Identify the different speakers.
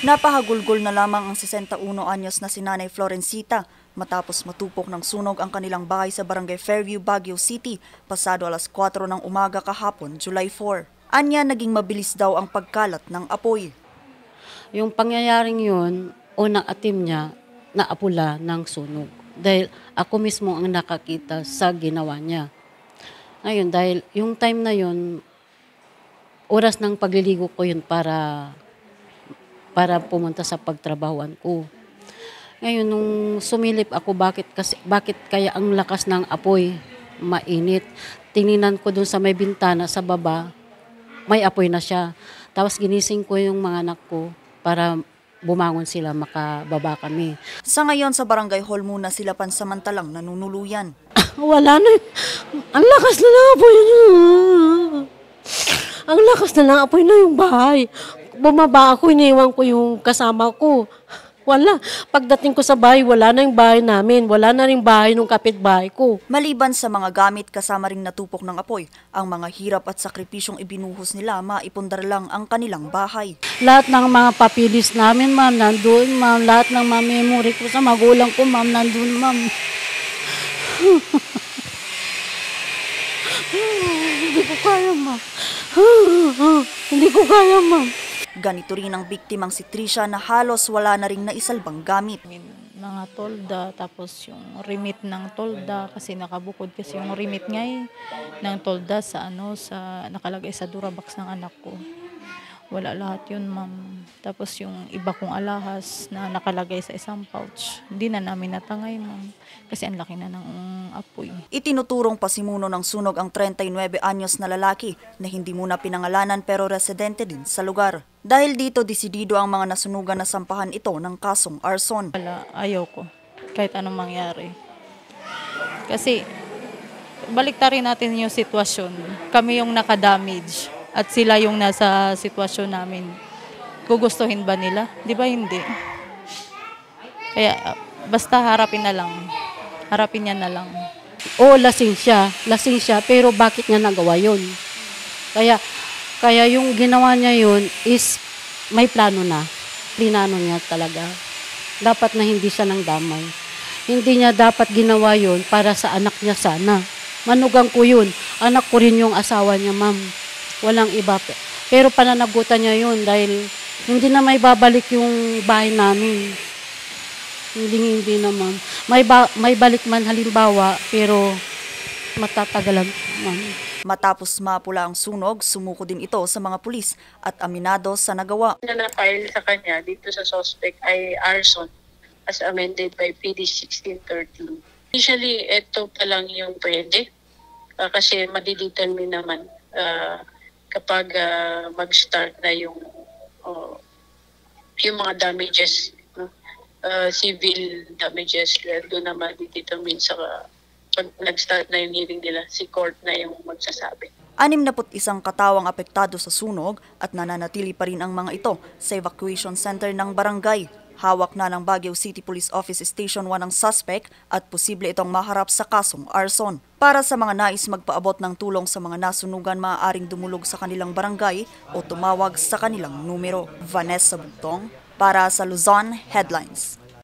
Speaker 1: Napahagulgol na lamang ang 61 anyos na si Nanay Florencita matapos matupok ng sunog ang kanilang bahay sa Barangay Fairview, Baguio City pasado alas 4 ng umaga kahapon, July 4. Anya, naging mabilis daw ang pagkalat ng apoy.
Speaker 2: Yung pangyayaring yun, unang atim niya, naapula ng sunog. Dahil ako mismo ang nakakita sa ginawa niya. Ngayon, dahil yung time na yun, oras ng pagliligo ko yun para pumunta sa pagtrabahuan ko. Ngayon, nung sumilip ako, bakit kaya ang lakas ng apoy, mainit. Tininan ko dun sa may bintana sa baba, may apoy na siya. Tapos ginising ko yung mga anak ko para bumangon sila, makababa kami.
Speaker 1: Sa ngayon, sa barangay hall muna sila pansamantalang nanunuluyan.
Speaker 3: Wala na. Ang lakas na ng apoy niya. Ang lakas na ng apoy na yung bahay. Bumaba ako, iniwan ko yung kasama ko. Wala. Pagdating ko sa bahay, wala na yung bahay namin. Wala na rin bahay ng kapitbahay ko.
Speaker 1: Maliban sa mga gamit kasama ring natupok ng apoy, ang mga hirap at sakripisyong ibinuhos nila, maipundar lang ang kanilang bahay.
Speaker 2: Lahat ng mga papilis namin, ma'am, nandun, ma'am. Lahat ng mga memory ko sa magulang ko, ma'am, nandun, ma'am. Hindi ko kaya, ma'am. Hindi ko kaya, ma'am.
Speaker 1: Ganito rin ang biktimang si Trisha na halos wala na ring naisalbang gamit.
Speaker 4: Mga tolda, tapos yung remit ng tolda kasi nakabukod kasi yung remit nga ng tolda sa nakalagay sa durabox ng anak ko. Wala lahat yun, ma'am. Tapos yung iba kong alahas na nakalagay sa isang pouch, hindi na namin natangay, ma'am. Kasi ang laki na ng apoy.
Speaker 1: Itinuturong pasimuno ng sunog ang 39 anyos na lalaki na hindi muna pinangalanan pero residente din sa lugar. Dahil dito, desidido ang mga nasunugan na sampahan ito ng kasong arson.
Speaker 4: Wala, ayaw ko. Kahit anong mangyari. Kasi, baliktarin natin yung sitwasyon. Kami yung nakadamage. At sila yung nasa sitwasyon namin. Gugustuhin ba nila? Di ba hindi? Kaya basta harapin na lang. Harapin niya na lang.
Speaker 2: Oo, lasing siya, pero bakit niya nagawa yun? Kaya yung ginawa niya yun is may plano na. Plinano niya talaga. Dapat na hindi siya nang damay. Hindi niya dapat ginawa yun para sa anak niya sana. Manugang ko yun. Anak ko rin yung asawa niya, ma'am. Walang iba. Pero pananagutan niya yun dahil hindi na may babalik yung bahay namin. Hindi na, ma'am. May balik man halimbawa, pero matatagalan, ma'am.
Speaker 1: Matapos mapula ang sunog, sumuko din ito sa mga pulis at aminado sa nagawa.
Speaker 5: Na-file sa kanya dito sa suspect ay arson as amended by PD 1613. Initially, ito pa lang yung pwede kasi madidetermine naman kapag mag-start na yung mga damages, civil damages, doon naman determine sa pag nag-start na yung hearing nila, si court na yung magsasabi.
Speaker 1: 61 katawang apektado sa sunog at nananatili pa rin ang mga ito sa evacuation center ng barangay. Hawak na ng Baguio City Police Office Station 1 ang suspect at posible itong maharap sa kasong arson. Para sa mga nais magpaabot ng tulong sa mga nasunugan, maaaring dumulog sa kanilang barangay o tumawag sa kanilang numero. Vanessa Bugtong para sa Luzon Headlines.